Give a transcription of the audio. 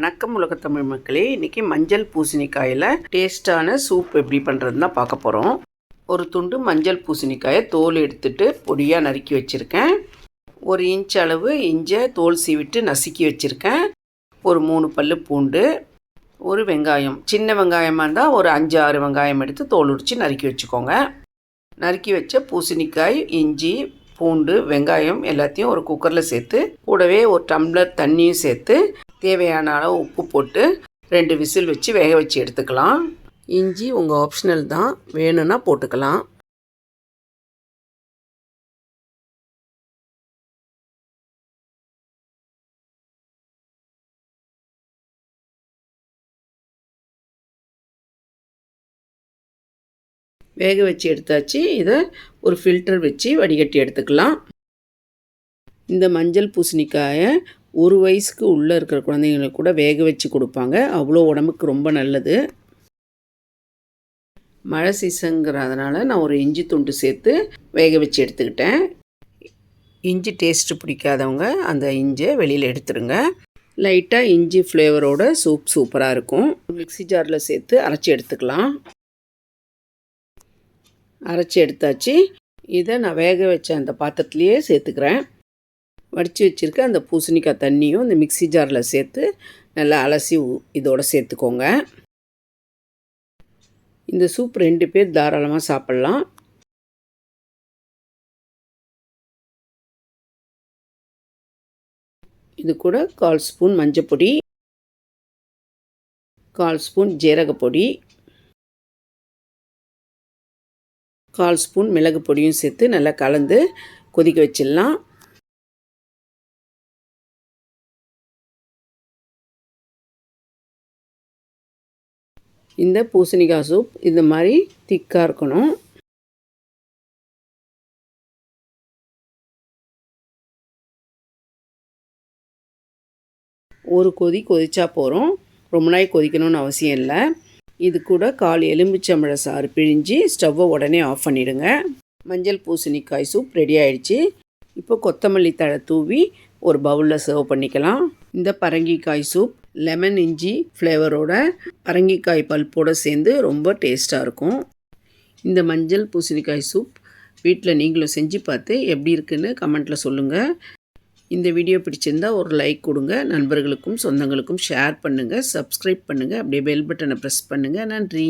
வணக்கம் உலகத்தமிழ் மக்களே. இன்றைக்கி மஞ்சள் பூசணிக்காயில் டேஸ்ட்டான சூப் எப்படி பண்ணுறதுன்னு தான் பார்க்க போகிறோம். ஒரு துண்டு மஞ்சள் பூசணிக்காயை தோல் எடுத்துட்டு பொடியாக நறுக்கி வச்சுருக்கேன். 1 இன்ச் அளவு இஞ்சை தோல் சீவிட்டு நசுக்கி வச்சுருக்கேன். ஒரு 3 பல்லு பூண்டு, ஒரு வெங்காயம், சின்ன வெங்காயமாக இருந்தால் ஒரு 5-6 வெங்காயம் எடுத்து தோல் உரித்து நறுக்கி வச்சுக்கோங்க. நறுக்கி வச்ச பூசணிக்காய், இஞ்சி, பூண்டு, வெங்காயம் எல்லாத்தையும் ஒரு குக்கரில் சேர்த்து கூடவே ஒரு டம்ளர் தண்ணியும் சேர்த்து தேவையான அளவு உப்பு போட்டு 2 விசில் வச்சு வேக வச்சு எடுத்துக்கலாம். இஞ்சி உங்கள் ஆப்ஷனல் தான், வேணும்னா போட்டுக்கலாம். வேக வச்சு எடுத்தாச்சு. இதை ஒரு ஃபில்டர் வச்சு வடிகட்டி எடுத்துக்கலாம். இந்த மஞ்சள் பூசணிக்காயை 1 வயசுக்கு உள்ளே இருக்கிற குழந்தைங்களுக்கு கூட வேக வச்சு கொடுப்பாங்க. அவ்வளோ உடம்புக்கு ரொம்ப நல்லது. மழை சீசனுங்கிறதுனால நான் ஒரு இஞ்சி துண்டு சேர்த்து வேக வச்சு எடுத்துக்கிட்டேன். இஞ்சி டேஸ்ட்டு பிடிக்காதவங்க அந்த இஞ்சியை வெளியில் எடுத்துருங்க. லைட்டாக இஞ்சி ஃப்ளேவரோட சூப் சூப்பராக இருக்கும். மிக்ஸி ஜாரில் சேர்த்து அரைச்சி எடுத்துக்கலாம். அரைச்சி எடுத்தாச்சு. இதை நான் வேக வச்ச அந்த பாத்திரத்துலேயே சேர்த்துக்கிறேன். வடித்து வச்சுருக்க அந்த பூசணிக்காய் தண்ணியும் இந்த மிக்ஸி ஜாரில் சேர்த்து நல்லா அலசி இதோடு சேர்த்துக்கோங்க. இந்த சூப் 2 பேர் தாராளமாக சாப்பிட்லாம். இது கூட 1/4 ஸ்பூன் மஞ்சப்பொடி, 1/4 ஸ்பூன் ஜீரகப்பொடி, 1/4 ஸ்பூன் மிளகு பொடியும் சேர்த்து நல்லா கலந்து கொதிக்க வச்சிடலாம். இந்த பூசணிக்காய் சூப் இந்த மாதிரி திக்காக இருக்கணும். ஒரு கொதி கொதிச்சா போகிறோம். ரொம்ப நாள் கொதிக்கணும்னு அவசியம் இல்லை. இது கூட 1/4 எலுமிச்சம்பழ சாறு பிழிஞ்சு ஸ்டவ்வை உடனே ஆஃப் பண்ணிவிடுங்க. மஞ்சள் பூசணிக்காய் சூப் ரெடி ஆயிடுச்சு. இப்போ கொத்தமல்லி தழை தூவி ஒரு பவுலில் சர்வ் பண்ணிக்கலாம். இந்த பரங்கிக்காய் சூப் லெமன் இஞ்சி ஃப்ளேவரோட பரங்கிக்காய் பல்போடு சேர்ந்து ரொம்ப டேஸ்ட்டாக இருக்கும். இந்த மஞ்சள் பூசணிக்காய் சூப் வீட்டில் நீங்களும் செஞ்சு பார்த்து எப்படி இருக்குன்னு கமெண்ட்டில் சொல்லுங்கள். இந்த வீடியோ பிடிச்சிருந்தால் ஒரு லைக் கொடுங்க. நண்பர்களுக்கும் சொந்தங்களுக்கும் ஷேர் பண்ணுங்கள். சப்ஸ்கிரைப் பண்ணுங்கள். அப்படியே பெல் பட்டனை ப்ரெஸ் பண்ணுங்கள். நன்றி.